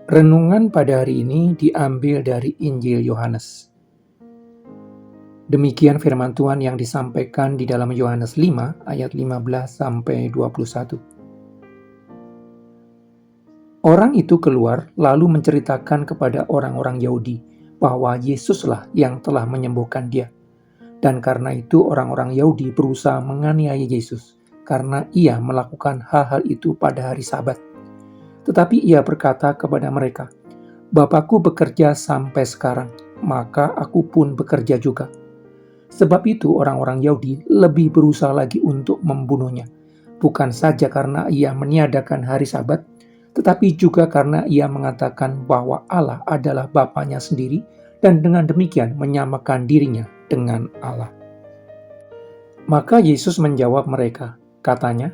Renungan pada hari ini diambil dari Injil Yohanes. Demikian firman Tuhan yang disampaikan di dalam Yohanes 5 ayat 15 sampai 21. Orang itu keluar lalu menceritakan kepada orang-orang Yahudi bahwa Yesuslah yang telah menyembuhkan dia. Dan karena itu orang-orang Yahudi berusaha menganiaya Yesus karena ia melakukan hal-hal itu pada hari Sabat. Tetapi ia berkata kepada mereka, "Bapakku bekerja sampai sekarang, maka aku pun bekerja juga." Sebab itu orang-orang Yahudi lebih berusaha lagi untuk membunuhnya, bukan saja karena ia meniadakan hari Sabat, tetapi juga karena ia mengatakan bahwa Allah adalah Bapanya sendiri dan dengan demikian menyamakan dirinya dengan Allah. Maka Yesus menjawab mereka, katanya,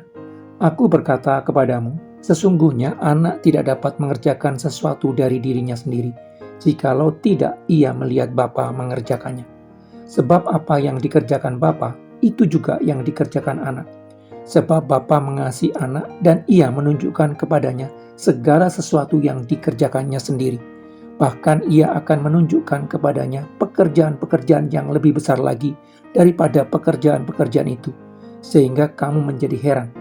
"Aku berkata kepadamu, sesungguhnya anak tidak dapat mengerjakan sesuatu dari dirinya sendiri, jikalau tidak ia melihat Bapa mengerjakannya. Sebab apa yang dikerjakan Bapa, itu juga yang dikerjakan anak. Sebab Bapa mengasihi anak dan ia menunjukkan kepadanya segala sesuatu yang dikerjakannya sendiri. Bahkan ia akan menunjukkan kepadanya pekerjaan-pekerjaan yang lebih besar lagi daripada pekerjaan-pekerjaan itu, sehingga kamu menjadi heran.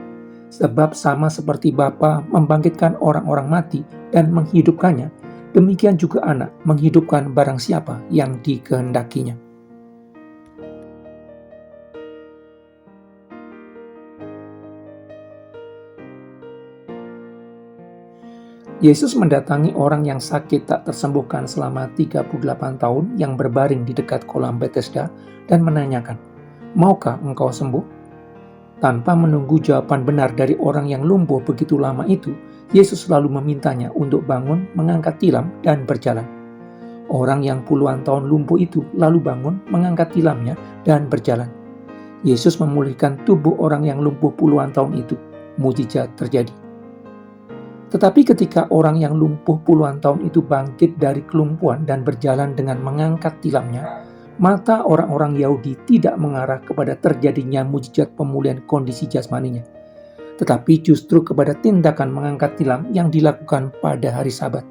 Sebab sama seperti Bapa membangkitkan orang-orang mati dan menghidupkannya, demikian juga anak menghidupkan barang siapa yang dikehendakinya." Yesus mendatangi orang yang sakit tak tersembuhkan selama 38 tahun yang berbaring di dekat kolam Bethesda dan menanyakan, "Maukah engkau sembuh?" Tanpa menunggu jawaban benar dari orang yang lumpuh begitu lama itu, Yesus lalu memintanya untuk bangun, mengangkat tilam, dan berjalan. Orang yang puluhan tahun lumpuh itu lalu bangun, mengangkat tilamnya, dan berjalan. Yesus memulihkan tubuh orang yang lumpuh puluhan tahun itu. Mujizat terjadi. Tetapi ketika orang yang lumpuh puluhan tahun itu bangkit dari kelumpuhan dan berjalan dengan mengangkat tilamnya, mata orang-orang Yahudi tidak mengarah kepada terjadinya mujizat pemulihan kondisi jasmaninya, tetapi justru kepada tindakan mengangkat tilam yang dilakukan pada hari Sabat.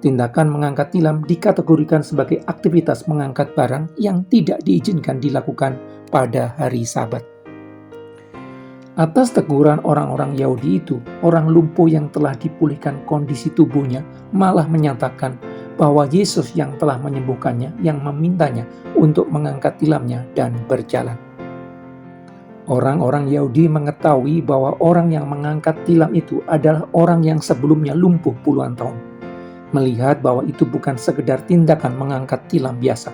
Tindakan mengangkat tilam dikategorikan sebagai aktivitas mengangkat barang yang tidak diizinkan dilakukan pada hari Sabat. Atas teguran orang-orang Yahudi itu, orang lumpuh yang telah dipulihkan kondisi tubuhnya malah menyatakan bahwa Yesus yang telah menyembuhkannya yang memintanya untuk mengangkat tilamnya dan berjalan. Orang-orang Yahudi mengetahui bahwa orang yang mengangkat tilam itu adalah orang yang sebelumnya lumpuh puluhan tahun. Melihat bahwa itu bukan sekedar tindakan mengangkat tilam biasa,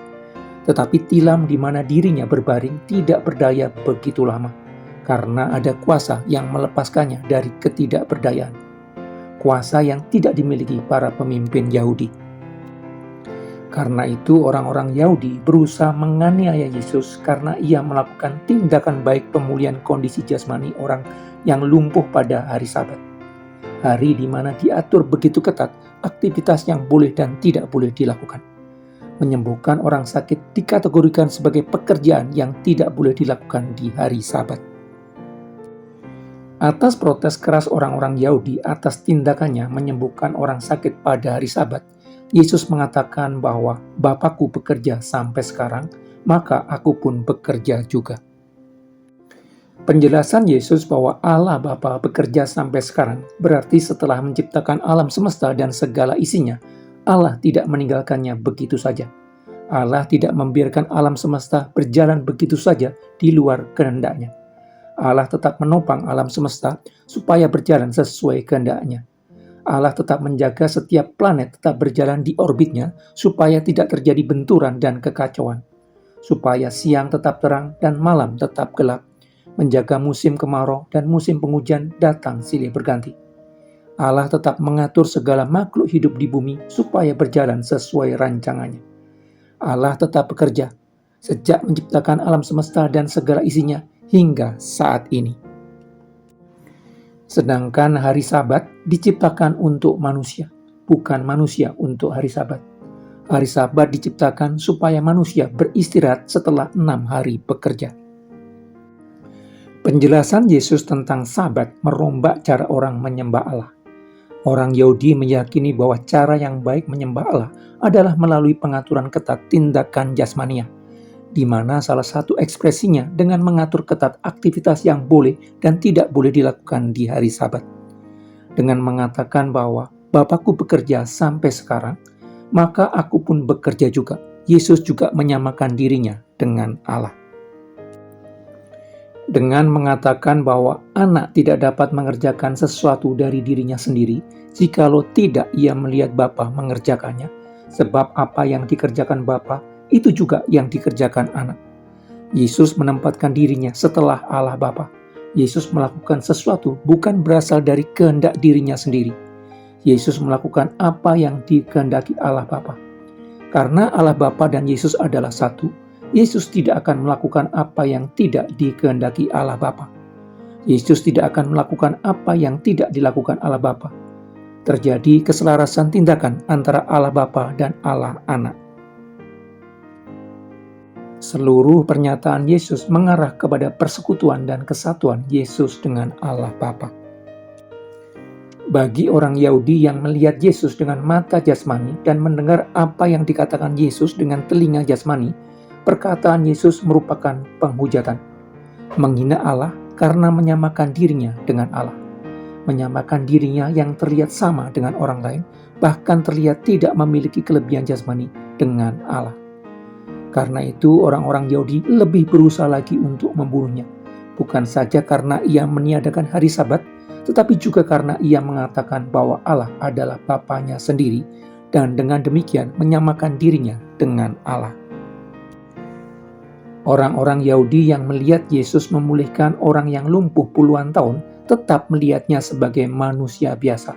tetapi tilam di mana dirinya berbaring tidak berdaya begitu lama, karena ada kuasa yang melepaskannya dari ketidakberdayaan. Kuasa yang tidak dimiliki para pemimpin Yahudi. Karena itu orang-orang Yahudi berusaha menganiaya Yesus karena ia melakukan tindakan baik pemulihan kondisi jasmani orang yang lumpuh pada hari Sabat. Hari di mana diatur begitu ketat aktivitas yang boleh dan tidak boleh dilakukan. Menyembuhkan orang sakit dikategorikan sebagai pekerjaan yang tidak boleh dilakukan di hari Sabat. Atas protes keras orang-orang Yahudi atas tindakannya menyembuhkan orang sakit pada hari Sabat, Yesus mengatakan bahwa Bapakku bekerja sampai sekarang, maka aku pun bekerja juga. Penjelasan Yesus bahwa Allah Bapa bekerja sampai sekarang berarti setelah menciptakan alam semesta dan segala isinya, Allah tidak meninggalkannya begitu saja. Allah tidak membiarkan alam semesta berjalan begitu saja di luar kehendaknya. Allah tetap menopang alam semesta supaya berjalan sesuai kehendaknya. Allah tetap menjaga setiap planet tetap berjalan di orbitnya supaya tidak terjadi benturan dan kekacauan. Supaya siang tetap terang dan malam tetap gelap. Menjaga musim kemarau dan musim penghujan datang silih berganti. Allah tetap mengatur segala makhluk hidup di bumi supaya berjalan sesuai rancangannya. Allah tetap bekerja sejak menciptakan alam semesta dan segala isinya hingga saat ini. Sedangkan hari Sabat diciptakan untuk manusia, bukan manusia untuk hari Sabat. Hari Sabat diciptakan supaya manusia beristirahat setelah 6 hari bekerja. Penjelasan Yesus tentang Sabat merombak cara orang menyembah Allah. Orang Yahudi meyakini bahwa cara yang baik menyembah Allah adalah melalui pengaturan ketat tindakan jasmania, di mana salah satu ekspresinya dengan mengatur ketat aktivitas yang boleh dan tidak boleh dilakukan di hari Sabat. Dengan mengatakan bahwa Bapakku bekerja sampai sekarang, maka aku pun bekerja juga. Yesus juga menyamakan dirinya dengan Allah. Dengan mengatakan bahwa anak tidak dapat mengerjakan sesuatu dari dirinya sendiri, jikalau tidak ia melihat Bapa mengerjakannya, sebab apa yang dikerjakan Bapa, itu juga yang dikerjakan anak. Yesus menempatkan dirinya setelah Allah Bapa. Yesus melakukan sesuatu bukan berasal dari kehendak dirinya sendiri. Yesus melakukan apa yang dikehendaki Allah Bapa. Karena Allah Bapa dan Yesus adalah satu, Yesus tidak akan melakukan apa yang tidak dikehendaki Allah Bapa. Yesus tidak akan melakukan apa yang tidak dilakukan Allah Bapa. Terjadi keselarasan tindakan antara Allah Bapa dan Allah Anak. Seluruh pernyataan Yesus mengarah kepada persekutuan dan kesatuan Yesus dengan Allah Bapa. Bagi orang Yahudi yang melihat Yesus dengan mata jasmani dan mendengar apa yang dikatakan Yesus dengan telinga jasmani, perkataan Yesus merupakan penghujatan. Menghina Allah karena menyamakan dirinya dengan Allah. Menyamakan dirinya yang terlihat sama dengan orang lain, bahkan terlihat tidak memiliki kelebihan jasmani dengan Allah. Karena itu orang-orang Yahudi lebih berusaha lagi untuk membunuhnya. Bukan saja karena ia meniadakan hari Sabat, tetapi juga karena ia mengatakan bahwa Allah adalah Bapanya sendiri dan dengan demikian menyamakan dirinya dengan Allah. Orang-orang Yahudi yang melihat Yesus memulihkan orang yang lumpuh puluhan tahun tetap melihatnya sebagai manusia biasa.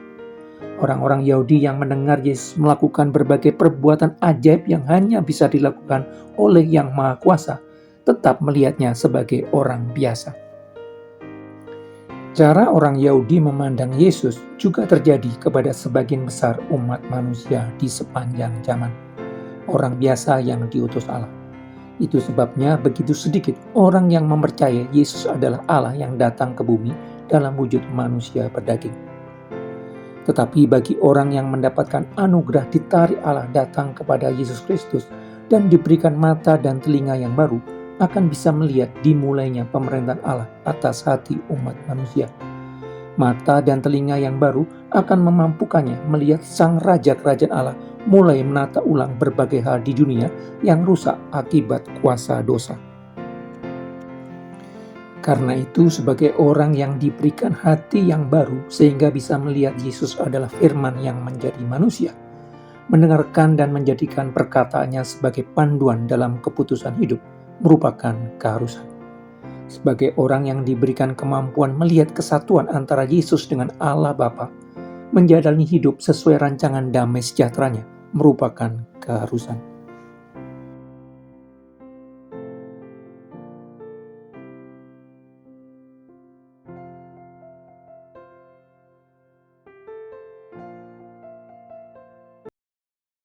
Orang-orang Yahudi yang mendengar Yesus melakukan berbagai perbuatan ajaib yang hanya bisa dilakukan oleh Yang Maha Kuasa tetap melihatnya sebagai orang biasa. Cara orang Yahudi memandang Yesus juga terjadi kepada sebagian besar umat manusia di sepanjang zaman. Orang biasa yang diutus Allah. Itu sebabnya begitu sedikit orang yang mempercayai Yesus adalah Allah yang datang ke bumi dalam wujud manusia berdaging. Tetapi bagi orang yang mendapatkan anugerah ditarik Allah datang kepada Yesus Kristus dan diberikan mata dan telinga yang baru, akan bisa melihat dimulainya pemerintahan Allah atas hati umat manusia. Mata dan telinga yang baru akan memampukannya melihat Sang Raja Kerajaan Allah mulai menata ulang berbagai hal di dunia yang rusak akibat kuasa dosa. Karena itu, sebagai orang yang diberikan hati yang baru sehingga bisa melihat Yesus adalah firman yang menjadi manusia, mendengarkan dan menjadikan perkataannya sebagai panduan dalam keputusan hidup merupakan keharusan. Sebagai orang yang diberikan kemampuan melihat kesatuan antara Yesus dengan Allah Bapa, menjalani hidup sesuai rancangan damai sejahteranya merupakan keharusan.